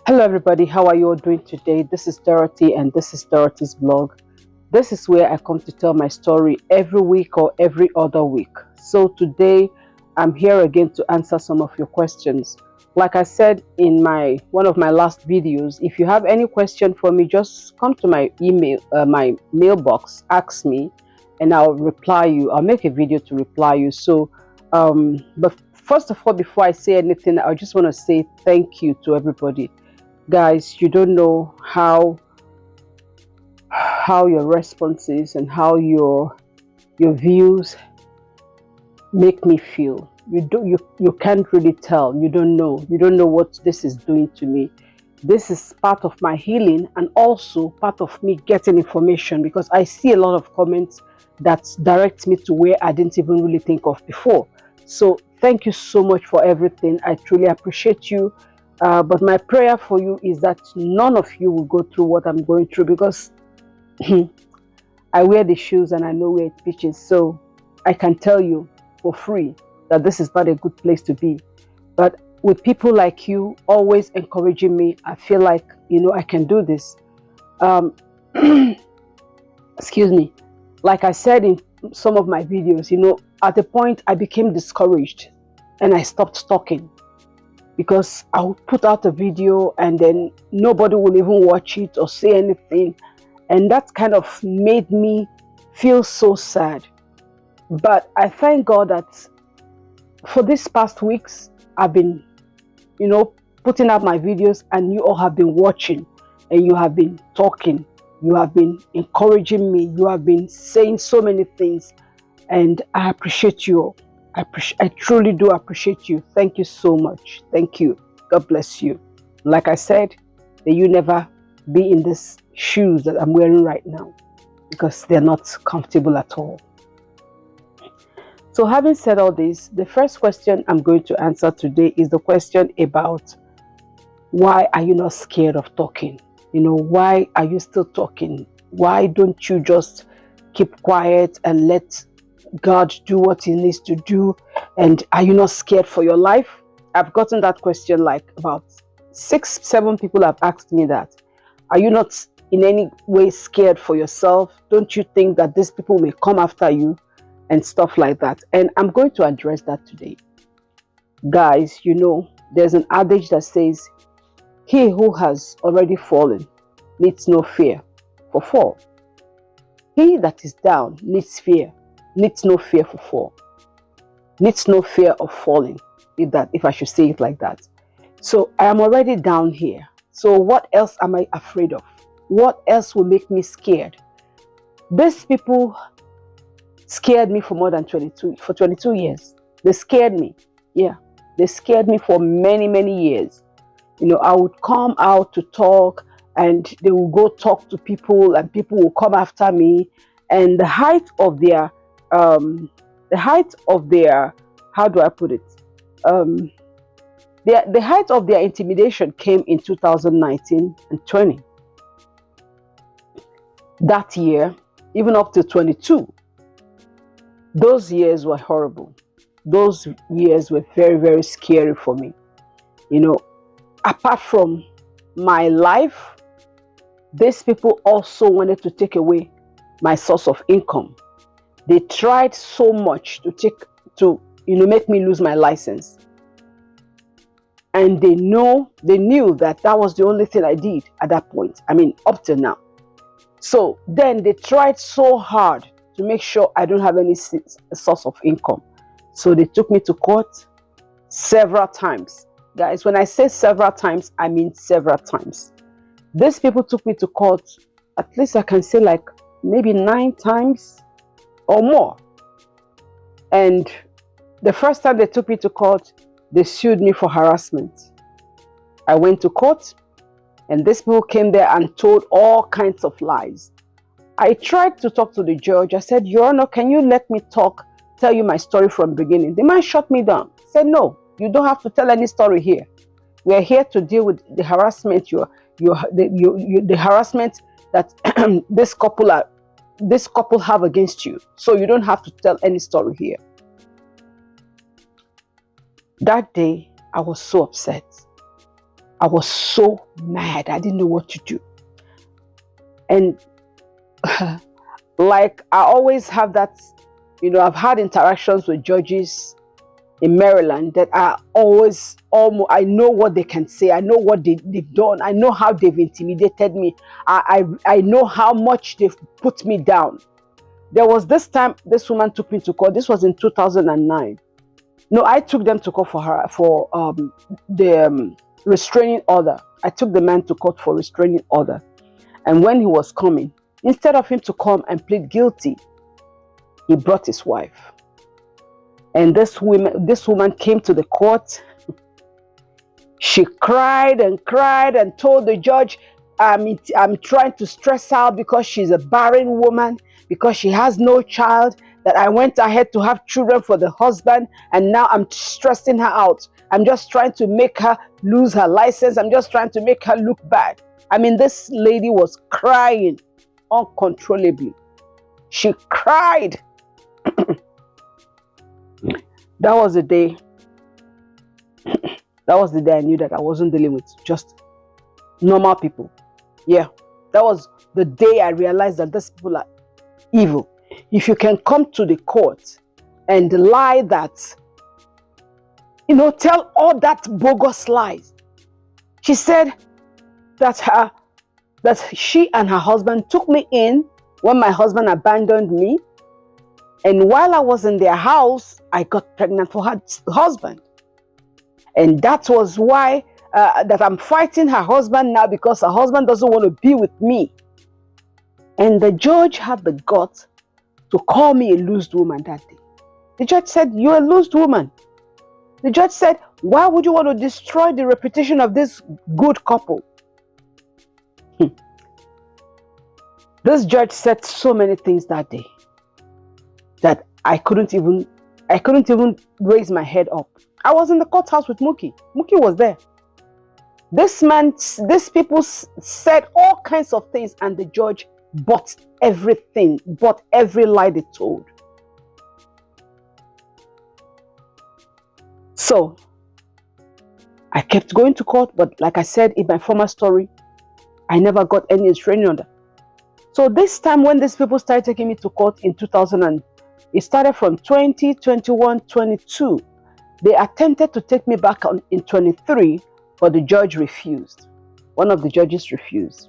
Hello everybody, how are you all doing today? This is Dorothy and this is Dorothy's blog. This is where I come to tell my story every week or every other week. So today I'm here again to answer some of your questions. Like I said in my one of my last videos, if you have any question for me, just come to my my mailbox, ask me, and I'll reply you. I'll make a video to reply you. But first of all, before I say anything, I just want to say thank you to everybody. Guys, you don't know how your responses and how your views make me feel. You can't really tell. You don't know what this is doing to me. This is part of my healing and also part of me getting information, because I see a lot of comments that direct me to where I didn't even really think of before. So thank you so much for everything. I truly appreciate you. But my prayer for you is that none of you will go through what I'm going through, because I wear the shoes and I know where it pitches. So I can tell you for free that this is not a good place to be. But with people like you always encouraging me, I feel like, I can do this. Um, excuse me. Like I said in some of my videos, at the point I became discouraged and I stopped talking, because I would put out a video and then nobody will even watch it or say anything. And that kind of made me feel so sad. But I thank God that for these past weeks, I've been, you know, putting out my videos and you all have been watching and you have been talking. You have been encouraging me. You have been saying so many things. And I appreciate you all. I truly do appreciate you. Thank you so much. Thank you. God bless you. Like I said, may you never be in these shoes that I'm wearing right now, because they're not comfortable at all. So having said all this, the first question I'm going to answer today is the question about why are you not scared of talking? Why are you still talking? Why don't you just keep quiet and let God do what he needs to do? And are you not scared for your life? I've gotten that question like about 6, 7 people have asked me that. Are you not in any way scared for yourself? Don't you think that these people may come after you and stuff like that? And I'm going to address that today. Guys, there's an adage that says, he who has already fallen needs no fear for fall. He that is down needs no fear for fall, needs no fear of falling, if I should say it like that. So I am already down here. So what else am I afraid of? What else will make me scared? These people scared me for more than 22 years. They scared me. Yeah, they scared me for many, many years. I would come out to talk and they will go talk to people and people will come after me. And the height of their, how do I put it? Um, the height of their intimidation came in 2019 and 20. That year, even up to 22, those years were horrible. Those years were very, very scary for me. Apart from my life, these people also wanted to take away my source of income. They tried so much to make me lose my license. And they knew that was the only thing I did at that point. I mean, up till now. So then they tried so hard to make sure I don't have any source of income. So they took me to court several times. Guys, when I say several times, I mean several times. These people took me to court, at least I can say like maybe 9 times or more. And the first time they took me to court, they sued me for harassment. I went to court and these people came there and told all kinds of lies. I tried to talk to the judge. I said, Your Honor, can you let me tell you my story from the beginning? The man shut me down. He said, no, you don't have to tell any story here. We're here to deal with the harassment, the harassment that this couple have against you. So you don't have to tell any story here. That day, I was so upset. I was so mad. I didn't know what to do. And like I always have that, I've had interactions with judges in Maryland that are always almost, I know what they can say. I know what they've done. I know how they've intimidated me. I know how much they've put me down. There was this time this woman took me to court. This was in 2009. No, I took them to court for the restraining order. I took the man to court for restraining order. And when he was coming, instead of him to come and plead guilty, he brought his wife. And this woman came to the court. She cried and cried and told the judge, I'm trying to stress her out because she's a barren woman, because she has no child, that I went ahead to have children for the husband, and now I'm stressing her out. I'm just trying to make her lose her license. I'm just trying to make her look bad. I mean, this lady was crying uncontrollably. She cried. That was the day. That was the day I knew that I wasn't dealing with just normal people. Yeah, that was the day I realized that these people are evil. If you can come to the court and lie that, tell all that bogus lies. She said that she and her husband took me in when my husband abandoned me. And while I was in their house, I got pregnant for her husband. And that was why that I'm fighting her husband now, because her husband doesn't want to be with me. And the judge had the guts to call me a loosed woman that day. The judge said, "You're a loosed woman." The judge said, "Why would you want to destroy the reputation of this good couple?" This judge said so many things that day that I couldn't even raise my head up. I was in the courthouse with Mookie. Mookie was there. These people said all kinds of things, and the judge bought everything, bought every lie they told. So I kept going to court, but like I said in my former story, I never got any restraining order. So this time when these people started taking me to court in 2000, it started from 20, 21, 22. They attempted to take me back in 23, but the judge refused. One of the judges refused.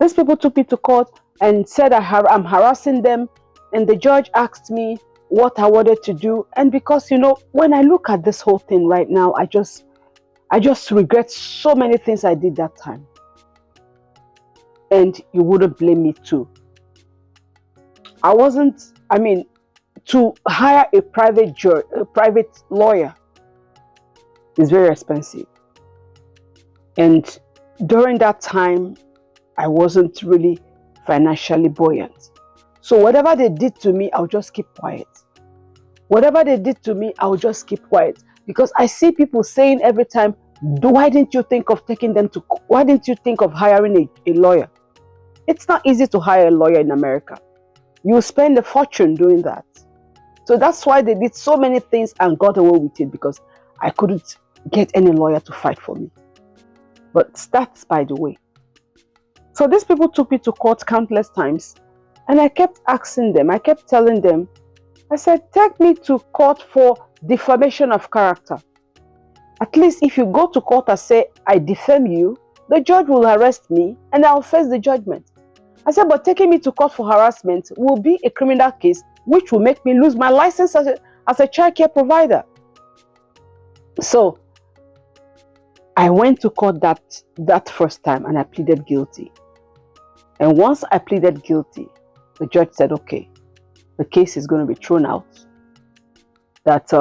These people took me to court and said I'm harassing them, and the judge asked me what I wanted to do. And because, when I look at this whole thing right now, I just regret so many things I did that time. And you wouldn't blame me too. To hire a private lawyer is very expensive. And during that time, I wasn't really financially buoyant. So whatever they did to me, I'll just keep quiet. Whatever they did to me, I'll just keep quiet. Because I see people saying every time, why didn't you think of taking them to court? Why didn't you think of hiring a lawyer? It's not easy to hire a lawyer in America. You spend a fortune doing that. So that's why they did so many things and got away with it, because I couldn't get any lawyer to fight for me. But that's by the way. So these people took me to court countless times, and I kept asking them, I kept telling them, I said, take me to court for defamation of character. At least if you go to court and say, I defame you, the judge will arrest me and I'll face the judgment. I said, but taking me to court for harassment will be a criminal case, which will make me lose my license as a child care provider. So I went to court that first time and I pleaded guilty. And once I pleaded guilty, the judge said, okay, the case is going to be thrown out. That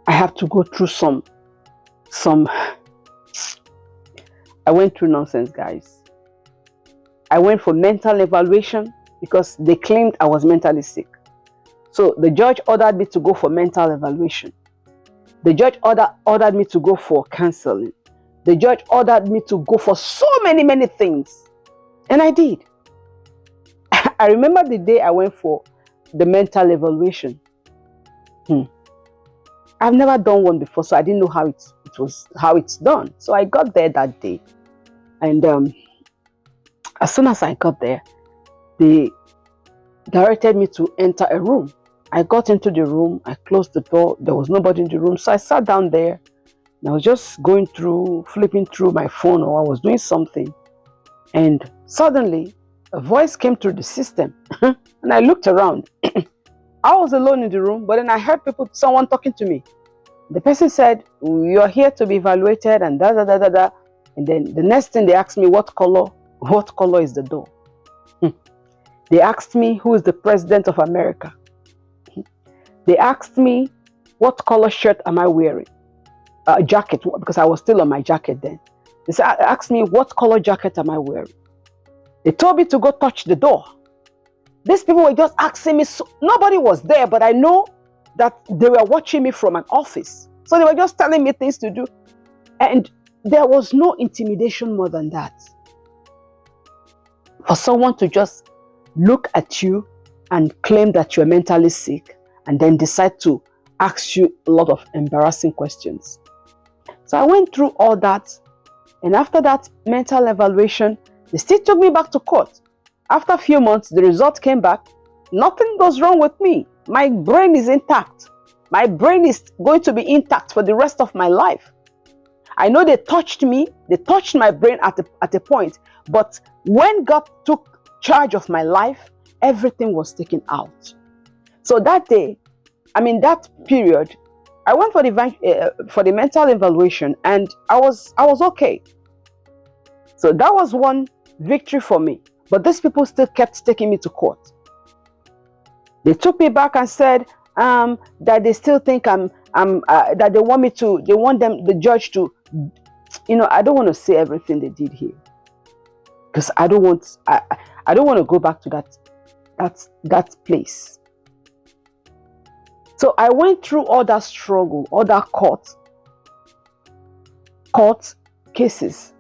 I have to go through some I went through nonsense, guys. I went for mental evaluation because they claimed I was mentally sick. So the judge ordered me to go for mental evaluation. The judge ordered me to go for counseling. The judge ordered me to go for so many things. And I did. I remember the day I went for the mental evaluation. I've never done one before, so I didn't know how it's done. So I got there that day, and as soon as I got there, they directed me to enter a room. I got into the room, I closed the door, there was nobody in the room, so I sat down there, and I was just flipping through my phone, or I was doing something, and suddenly a voice came through the system, and I looked around. I was alone in the room, but then I heard someone talking to me. The person said, "You're here to be evaluated," and da da da da da. And then the next thing they asked me, what color is the door? They asked me, who is the president of America? They asked me, what color shirt am I wearing? Jacket, because I was still on my jacket then. They asked me, what color jacket am I wearing? They told me to go touch the door. These people were just asking me, nobody was there, but I know that they were watching me from an office. So they were just telling me things to do. And there was no intimidation more than that. For someone to just look at you and claim that you're mentally sick, and then decide to ask you a lot of embarrassing questions. So I went through all that, and after that mental evaluation, they still took me back to court. After a few months, the result came back. Nothing goes wrong with me. My brain is intact. My brain is going to be intact for the rest of my life. I know they touched me, they touched my brain at a point, but when God took charge of my life, everything was taken out. So that day, that period, I went for the mental evaluation, and I was okay. So that was one victory for me. But these people still kept taking me to court. They took me back and said that they still think that they want the judge to, I don't want to say everything they did here, because I don't want to go back to that place. So I went through all that struggle, all that court cases.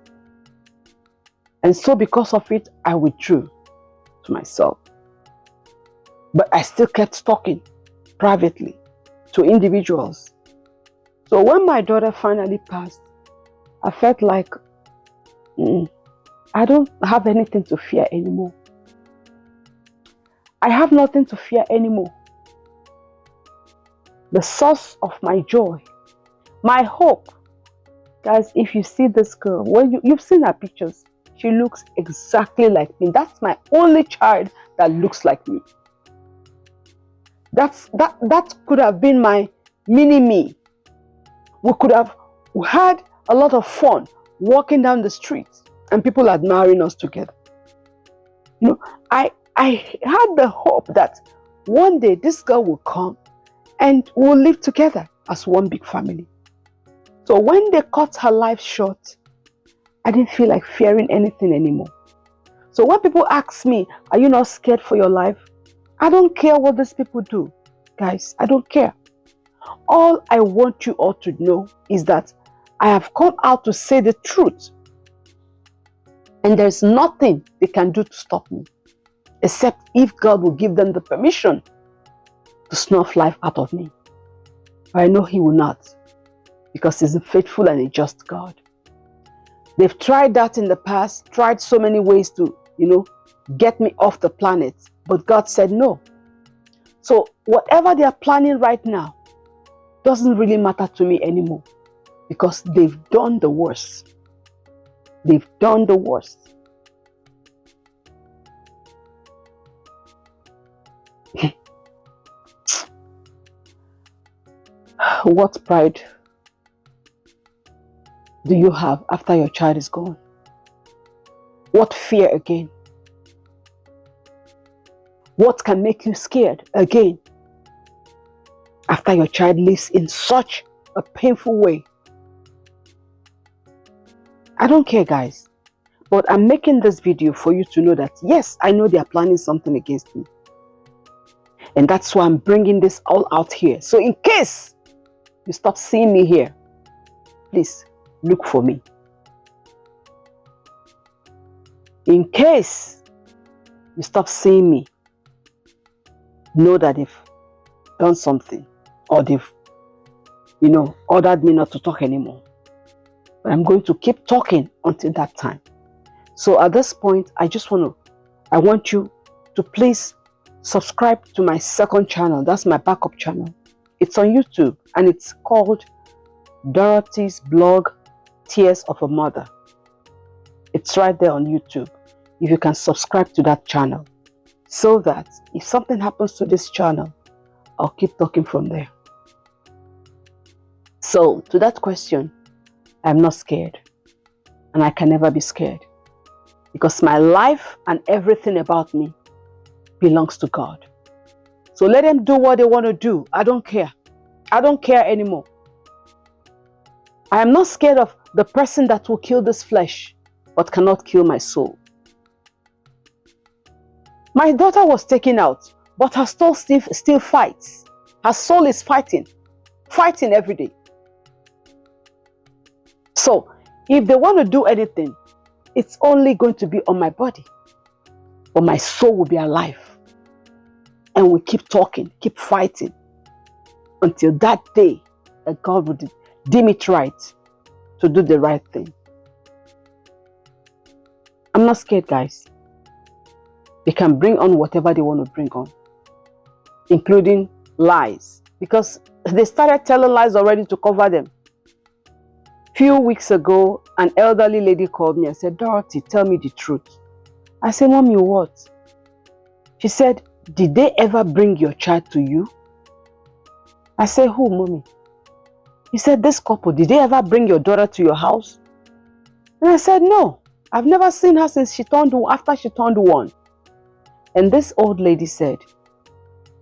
And so because of it, I withdrew to myself. But I still kept talking privately to individuals. So when my daughter finally passed, I felt like I don't have anything to fear anymore. I have nothing to fear anymore. The source of my joy, my hope. Guys, if you see this girl, you've seen her pictures, she looks exactly like me. That's my only child that looks like me. That could have been my mini me. We could have had a lot of fun walking down the street and people admiring us together. I had the hope that one day this girl will come and we'll live together as one big family. So when they cut her life short, I didn't feel like fearing anything anymore. So when people ask me, are you not scared for your life? I don't care what these people do. Guys, I don't care. All I want you all to know is that I have come out to say the truth. And there's nothing they can do to stop me, except if God will give them the permission to snuff life out of me. But I know He will not, because He's a faithful and a just God. They've tried that in the past, tried so many ways to, get me off the planet, but God said no. So whatever they are planning right now doesn't really matter to me anymore, because they've done the worst. They've done the worst. What pride do you have after your child is gone? What fear again? What can make you scared again after your child lives in such a painful way? I don't care, guys, but I'm making this video for you to know that yes, I know they are planning something against me, and that's why I'm bringing this all out here. So in case you stop seeing me here, please look for me. In case you stop seeing me, know that they've done something, or they've ordered me not to talk anymore. But I'm going to keep talking until that time. So at this point, I want you to please subscribe to my second channel. That's my backup channel. It's on YouTube and it's called Dorothy's Blog, Tears of a Mother. It's right there on YouTube. If you can subscribe to that channel, so that if something happens to this channel, I'll keep talking from there. So to that question, I'm not scared, and I can never be scared, because my life and everything about me belongs to God. So let them do what they want to do. I don't care. I don't care anymore. I am not scared of the person that will kill this flesh, but cannot kill my soul. My daughter was taken out, but her soul still fights. Her soul is fighting every day. So if they want to do anything, it's only going to be on my body, but my soul will be alive. And we keep talking, keep fighting until that day that God would deem it right to do the right thing. I'm not scared, guys. They can bring on whatever they want to bring on, including lies, because they started telling lies already to cover them. Few weeks ago, an elderly lady called me and said, "Dorothy, tell me the truth." I said, "Mommy, what?" She said, "Did they ever bring your child to you?" I said, "Who, Mommy?" He said, "This couple, did they ever bring your daughter to your house?" And I said, "No, I've never seen her since after she turned 1. And this old lady said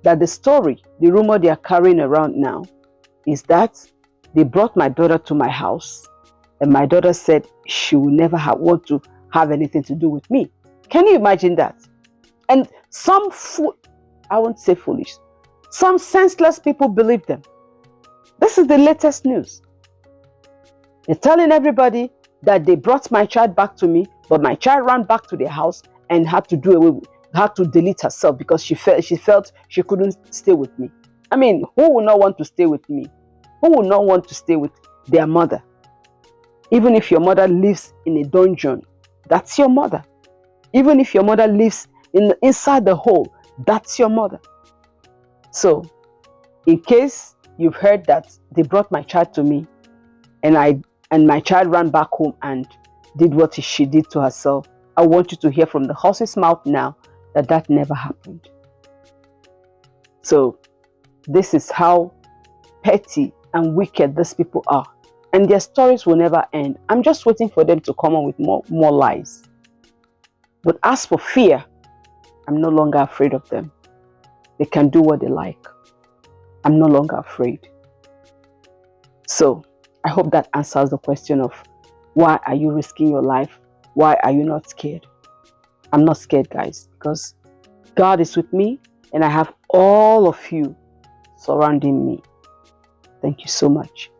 that the rumor they are carrying around now is that they brought my daughter to my house, and my daughter said she will never want to have anything to do with me. Can you imagine that? And I won't say foolish, some senseless people believe them. This is the latest news. They're telling everybody that they brought my child back to me, but my child ran back to their house and had to delete herself because she felt she couldn't stay with me. I mean, who would not want to stay with me? Who would not want to stay with their mother? Even if your mother lives in a dungeon, that's your mother. Even if your mother lives inside the hole, that's your mother. So, in case you've heard that they brought my child to me, and my child ran back home and did what she did to herself, I want you to hear from the horse's mouth now that never happened. So, this is how petty and wicked these people are, and their stories will never end. I'm just waiting for them to come on with more lies. But as for fear, I'm no longer afraid of them. They can do what they like. I'm no longer afraid. So I hope that answers the question of why are you risking your life? Why are you not scared? I'm not scared, guys, because God is with me and I have all of you surrounding me. Thank you so much.